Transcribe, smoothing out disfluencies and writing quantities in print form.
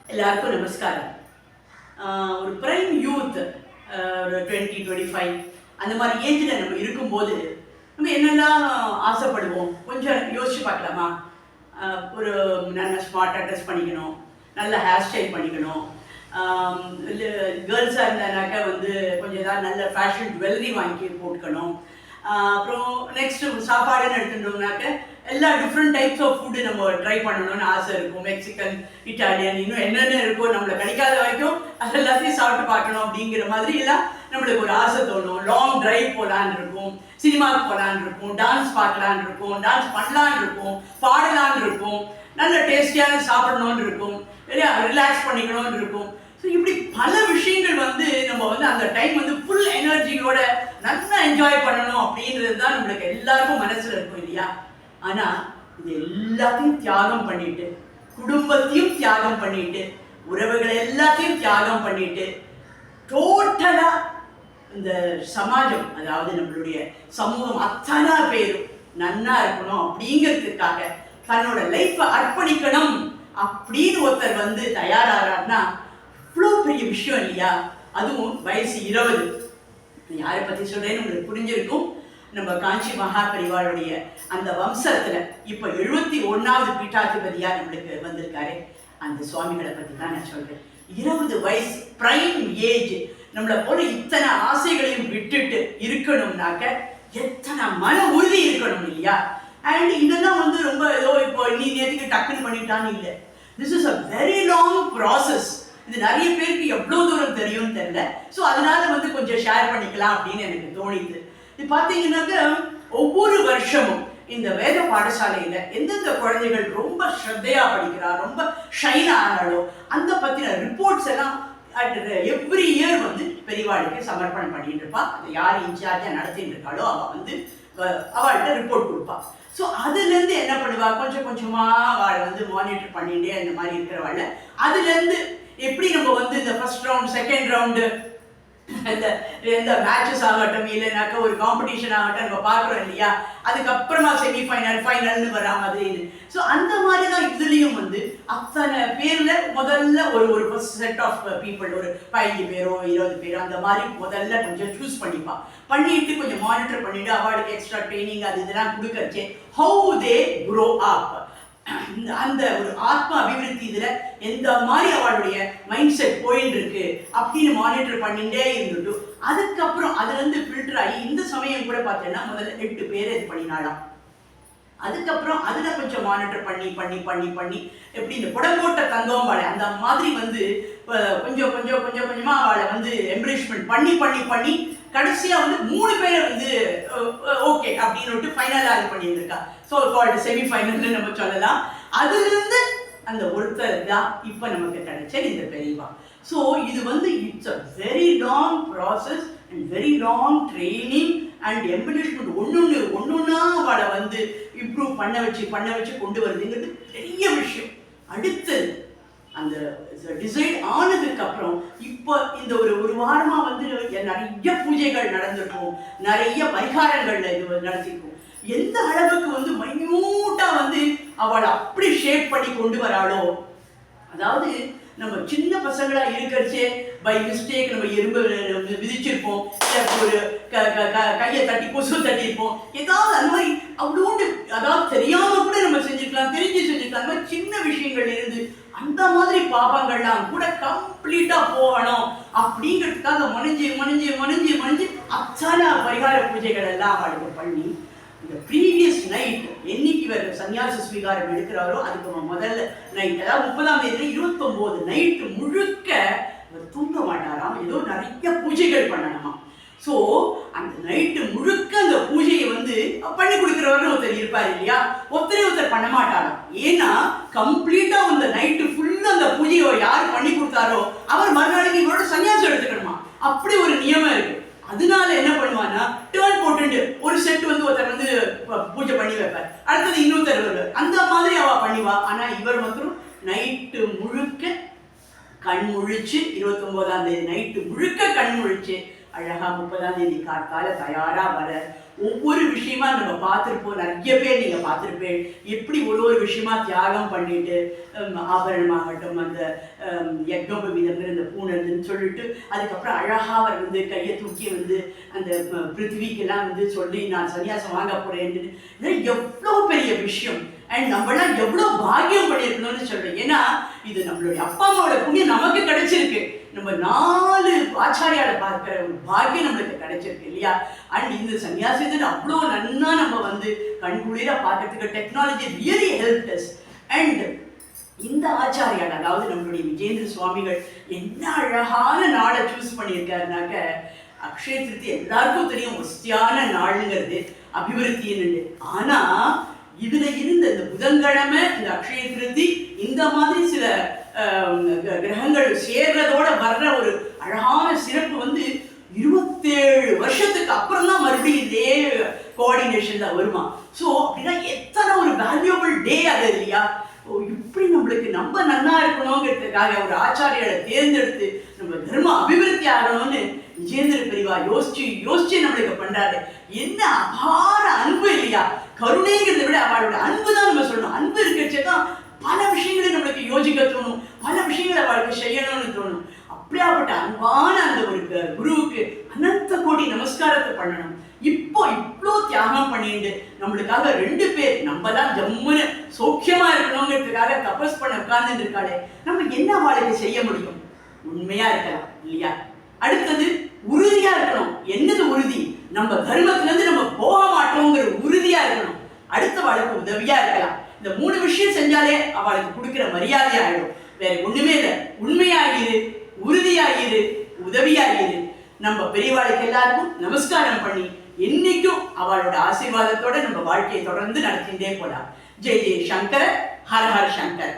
எல்லாருக்கும் நமஸ்காரம். ஒரு பிரைம் யூத், ஒரு 20-25 அந்த மாதிரி ஏஜில் நம்ம இருக்கும்போது நம்ம என்னெல்லாம் ஆசைப்படுவோம் கொஞ்சம் யோசிச்சு பார்க்கலாமா? ஒரு நல்ல ஸ்மார்ட்டாக ட்ரெஸ் பண்ணிக்கணும், நல்ல ஹேர் ஸ்டைல் பண்ணிக்கணும், கேர்ள்ஸாக இருந்தானாக்கா கொஞ்சம் ஏதாவது நல்ல ஃபேஷன் ஜுவல்லரி வாங்கி போட்டுக்கணும். அப்புறம் நெக்ஸ்ட்டு சாப்பாடுன்னு எடுத்துட்டோம்னாக்க எல்லா டிஃப்ரெண்ட் டைப்ஸ் ஆஃப் ஃபுட்டு நம்ம ட்ரை பண்ணணும்னு ஆசை இருக்கும். மெக்சிகன், இட்டாலியன், இன்னும் என்னென்ன இருக்கோ நம்மளை கிடைக்காத வரைக்கும் அது எல்லாத்தையும் சாப்பிட்டு பார்க்கணும் அப்படிங்கிற மாதிரி எல்லாம் நம்மளுக்கு ஒரு ஆசை தோணும். லாங் ட்ரைவ் போகலான்னு இருக்கும், சினிமாவுக்கு போகலான்னு இருக்கும், டான்ஸ் பார்க்கலான்னு இருக்கும், டான்ஸ் பண்ணலான்னு இருக்கும், பாடலான்னு இருக்கும், நல்ல டேஸ்டியான சாப்பிடணும்னு இருக்கும், இல்லையா, ரிலாக்ஸ் பண்ணிக்கணும்னு இருக்கும். ஸோ இப்படி பல விஷயங்கள் நம்ம அந்த டைம் ஃபுல் எனர்ஜியோட நல்லா என்ஜாய் பண்ணணும் அப்படின்றது தான் நம்மளுக்கு எல்லாருக்கும் மனசில் இருக்கும் இல்லையா? ஆனால் இது எல்லாத்தையும் தியாகம் பண்ணிட்டு, குடும்பத்தையும் தியாகம் பண்ணிட்டு, உறவுகளை எல்லாத்தையும் தியாகம் பண்ணிட்டு, டோட்டலாக இந்த சமாஜம், அதாவது நம்மளுடைய சமூகம் அத்தனை பேரும் நன்னா இருக்கணும் அப்படிங்கிறதுக்காக தன்னோட லைஃப்பை அர்ப்பணிக்கணும் அப்படின்னு ஒருத்தர் தயாராகிறார்னா இவ்வளோ பெரிய விஷயம் இல்லையா? அதுவும் வயசு 20. யாரை பற்றி சொல்கிறேன்னு உங்களுக்கு புரிஞ்சிருக்கும். நம்ம காஞ்சி மகா பரிவாருடைய அந்த வம்சத்தில் இப்போ 71வது பீட்டாதிபதியாக நம்மளுக்கு வந்திருக்காரு. அந்த சுவாமிகளை பற்றி தான் நான் சொல்கிறேன். 20 வயசு பிரைம் ஏஜ். நம்மளை போல இத்தனை ஆசைகளையும் விட்டுட்டு இருக்கணும்னாக்க எத்தனை மன உறுதி இருக்கணும் இல்லையா? அண்ட் இதெல்லாம் ரொம்ப ஏதோ இப்போ நீ நேற்றுக்கு டக்குன்னு பண்ணிட்டான்னு இல்லை. This is a very long process. இது நிறைய பேருக்கு எவ்வளோ தூரம் தெரியும்னு தெரியல. ஸோ அதனால கொஞ்சம் ஷேர் பண்ணிக்கலாம் அப்படின்னு எனக்கு தோணிது. இது பார்த்தீங்கன்னாக்க ஒவ்வொரு வருஷமும் இந்த வேத பாடசாலையில் எந்தெந்த குழந்தைகள் ரொம்ப ஸ்ரத்தையா படிக்கிறா, ரொம்ப ஷைன் ஆனாலோ அந்த பற்றின ரிப்போர்ட்ஸ் எல்லாம் எவ்ரி இயர் பெரியவாளுக்கு சமர்ப்பணம் பண்ணிட்டு இருப்பா. அதை யார் இன்சார்ஜாக நடத்திட்டு இருக்காளோ அவள்கிட்ட ரிப்போர்ட் கொடுப்பா. ஸோ அதுலேருந்து என்ன பண்ணுவா, கொஞ்சம் கொஞ்சமாக அவளை மானிட்டர் பண்ணிட்டே அந்த மாதிரி இருக்கிறவாள். அதுலேருந்து எப்படி நம்ம இந்த ஃபர்ஸ்ட் ரவுண்ட், செகண்ட் ரவுண்டு, இந்த மேட்சஸ் ஆகட்டும், இல்லைனாக்கா ஒரு காம்படிஷன் ஆகட்டும் நம்ம பார்க்குறோம் இல்லையா? அதுக்கப்புறமா செமிஃபைனல், ஃபைனல்னு வரா மாதிரி. ஸோ அந்த மாதிரி தான் இதுலேயும் அத்தனை பேரில் முதல்ல ஒரு ஃபர்ஸ்ட் செட் ஆஃப் பீப்புள், ஒரு 15 பேரோ 20 பேரோ அந்த மாதிரி முதல்ல கொஞ்சம் சூஸ் பண்ணிட்டு கொஞ்சம் மானிட்டர் பண்ணிட்டு அவளுக்கு எக்ஸ்ட்ரா ட்ரைனிங் அது இதெல்லாம் கொடுக்கறச்சே ஹவு தே க்ரோ அப், அந்த ஒரு ஆத்ம அபிவிருத்தி இதுல எந்த மாதிரி அவளுடைய மைண்ட் செட் போயிட்டு இருக்கு அப்படின்னு மானிட்டர் பண்ணிட்டே இருந்துட்டு அதுக்கப்புறம் அதுல இருந்து ஃபில்டர் ஆகி இந்த சமயம் கூட பார்த்தீங்கன்னா முதல்ல 8 பேர் இது பண்ணினாலாம். அதுக்கப்புறம் அதுல கொஞ்சம் மானிட்டர் பண்ணி பண்ணி பண்ணி பண்ணி எப்படி இந்த புடம்போட்ட தங்கம் வாழை அந்த மாதிரி கொஞ்சம் கொஞ்சம் கொஞ்சம் கொஞ்சமா அவளை எம்ப்ரேஷ்மெண்ட் பண்ணி பண்ணி பண்ணி கடைசியா 3 பேரை ஓகே அப்படின்னு ஃபைனலா இது பண்ணியிருக்கா. ஸோ கால்டு செமிஃபைனல்னு நம்ம சொல்லலாம். அதுல இருந்து அந்த ஒருத்தர் தான் இப்ப நமக்கு கிடைச்ச இந்த பெரியவா. ஸோ இது it's a very long process and very long training and embellishment. ஒன்னொன்னா அவளை இம்ப்ரூவ் பண்ண வச்சு கொண்டு வருதுங்கிறது பெரிய விஷயம். அடுத்தது அந்த டிசைட் ஆனதுக்கு அப்புறம் இப்போ இந்த ஒரு வாரமா நிறைய பூஜைகள் நடந்திருக்கும், நிறைய பரிகாரங்கள்ல இது நடத்திருக்கும். எந்த அளவுக்கு மைன்யூட்டா அவளை அப்படி ஷேப் பண்ணி கொண்டு வராளோ, அதாவது நம்ம சின்ன பசங்களா இருக்கிறச்சே பை மிஸ்டேக் நம்ம எறும்பு விதிச்சிருப்போம், ஒரு கையை தட்டி கொசு தட்டி இருப்போம், ஏதாவது அந்த மாதிரி அவ்வளோண்டு அதாவது தெரியாம கூட நம்ம செஞ்சுக்கலாம், தெரிஞ்சு செஞ்சுக்கலாம். அந்த மாதிரி சின்ன விஷயங்கள் இருந்து அந்த மாதிரி பாபங்கள்லாம் கூட கம்ப்ளீட்டா போகணும் அப்படிங்கிறதுக்காக மணிஞ்சு மணிஞ்சு மணிஞ்சு மணிஞ்சு அத்தனை பரிகார பூஜைகள் எல்லாம் அவளுக்கு பண்ணி இந்த ப்ரீவியஸ் நைட் என்னைக்கு இவர் சன்னியாச ஸ்வீகாரம் எடுக்கிறாரோ அதுக்கு முதல்ல நைட், அதாவது 30ஆம் தேதி 29 நைட்டு முழுக்க அவர் தூங்க மாட்டாராம். ஏதோ நிறைய பூஜைகள் பண்ணணுமா. ஸோ அந்த நைட்டு முழுக்க அந்த பூஜையை பண்ணி கொடுக்குறவரும் ஒருத்தர் இருப்பார் இல்லையா? ஒருத்தர் பண்ண மாட்டாராம். ஏன்னா கம்ப்ளீட்டா அந்த நைட்டு ஃபுல்லா அந்த பூஜையை யார் பண்ணி கொடுத்தாரோ அவர் மறுநாளைக்கு இவரோட சன்னியாசம் எடுத்துக்கணுமா. அப்படி ஒரு நியமம் இருக்கு. அதனால என்ன பண்ணுவான்னா டேர்ன் போட்டு ஒரு செட் ஒருத்தர் பூஜை பண்ணி வைப்பார், அடுத்தது இன்னொருத்தர் வருவார், அந்த மாதிரி அவ பண்ணிவா. ஆனா இவர் நைட்டு முழுக்க கண் முழிச்சு 29ஆம் தேதி நைட்டு முழுக்க கண் முழிச்சு அழகா 30ஆம் தேதி காத்தால தயாரா வர ஒவ்வொரு விஷயமா நம்ம பார்த்துருப்போம். நிறைய பேர் நீங்க பார்த்துருப்பேன் எப்படி ஒரு விஷயமா தியாகம் பண்ணிட்டு ஆபரணமாகட்டும், அந்த யக்னோபவீதம்ங்கிற அந்த பூனதுன்னு சொல்லிட்டு அதுக்கப்புறம் அழகா அவர் வந்து கையை தூக்கி வந்து அந்த பிருத்திவிக்கெல்லாம் வந்து சொல்லி நான் சன்னியாசம் வாங்க போறேன்னு. இதெல்லாம் எவ்வளோ பெரிய விஷயம். அண்ட் நம்மளாம் எவ்வளோ பாக்கியம் பண்ணியிருக்கணும்னு சொல்றேன். ஏன்னா இது நம்மளுடைய அப்பா அம்மாவோட புண்ணியம் நமக்கு கிடைச்சிருக்கு. நம்ம 4 ஆச்சாரியால பார்க்கிற ஒரு பாக்கியம் நம்மளுக்கு கிடைச்சிருக்கு இல்லையா? அண்ட் இந்த சன்னியாசத்தை அவ்வளோ நன்னா நம்ம வந்து கண்குளிர பார்க்கறதுக்கு technology really help us. And இந்த ஆச்சாரியால், அதாவது நம்மளுடைய விஜேந்திர சுவாமிகள் என்ன அழகான நாளை சூஸ் பண்ணியிருக்காருனாக்க, அக்ஷய திருத்தி எல்லாருக்கும் தெரியும் ஒஸ்தியான நாளுங்கிறது அபிவிருத்தின்னு. ஆனா இதுல இருந்த இந்த புதன்கிழமை இந்த அக்ஷய திருத்தி இந்த மாதிரி சில கிரகங்கள் சேர்றதோட வர்ற ஒரு அழகான சிறப்பு வந்து 27 வருஷத்துக்கு அப்புறம் தான் மறுபடியும் இதே கோஆர்டினேஷன்ல வருமா. ஸோ அப்படின்னா எத்தனை ஒரு வேல்யூபிள் டே அது இல்லையா? இப்படி நம்மளுக்கு நம்ம நன்னா இருக்கணுங்கிறதுக்காக ஒரு ஆச்சாரியாரை தேர்ந்தெடுத்து நம்ம தர்ம அபிவிருத்தி ஆகணும்னு விஜேந்திர பெரியவா யோசிச்சு நம்மளுக்கு பண்றாரு. என்ன அபார அன்பு இல்லையா? கருணைங்கிறத விட அவளோட அன்பு தான் நம்ம சொல்லணும். அன்பு இருக்கிறச்சே தான் பல விஷயங்களை நம்மளுக்கு யோசிக்க தோணும், பல விஷயங்களை அவளுக்கு செய்யணும்னு தோணும். அப்படியாப்பட்ட அன்பான அந்த ஒரு குருவுக்கு அனந்த கோடி நமஸ்காரத்தை பண்ணணும். இப்போ இவ்வளோ தியாகம் பண்ணிட்டு நம்மளுக்காக 2 பேர் நம்ம தான் ஜம்முன்னு சௌக்கியமா இருக்கணுங்கிறதுக்காக தபஸ் பண்ண உட்கார்ந்துட்டு இருக்காளே, நம்ம என்ன வாழ்க்கை செய்ய முடியும்? உண்மையா இருக்கலாம் இல்லையா? அடுத்தது உறுதியா இருக்கணும். என்னது உறுதி? நம்ம தர்மத்துல இருந்து நம்ம போக மாட்டோங்கிற உறுதியா இருக்கணும். அடுத்த வாழ்க்கை உதவியா இருக்கலாம். இந்த 3 விஷயம் செஞ்சாலே அவளுக்கு கொடுக்கிற மரியாதை ஆயிடும். வேற ஒண்ணுமே இல்லை. உண்மையாகிரு, உறுதியாகிரு, உதவியாகிரு. நம்ம பெரியவாளுக்கு எல்லாருக்கும் நமஸ்காரம் பண்ணி என்னைக்கும் அவளோட ஆசீர்வாதத்தோட நம்ம வாழ்க்கையை தொடர்ந்து நடத்திட்டே போலாம். ஜெய் ஜெய் சங்கர, ஹர ஹர சங்கர்.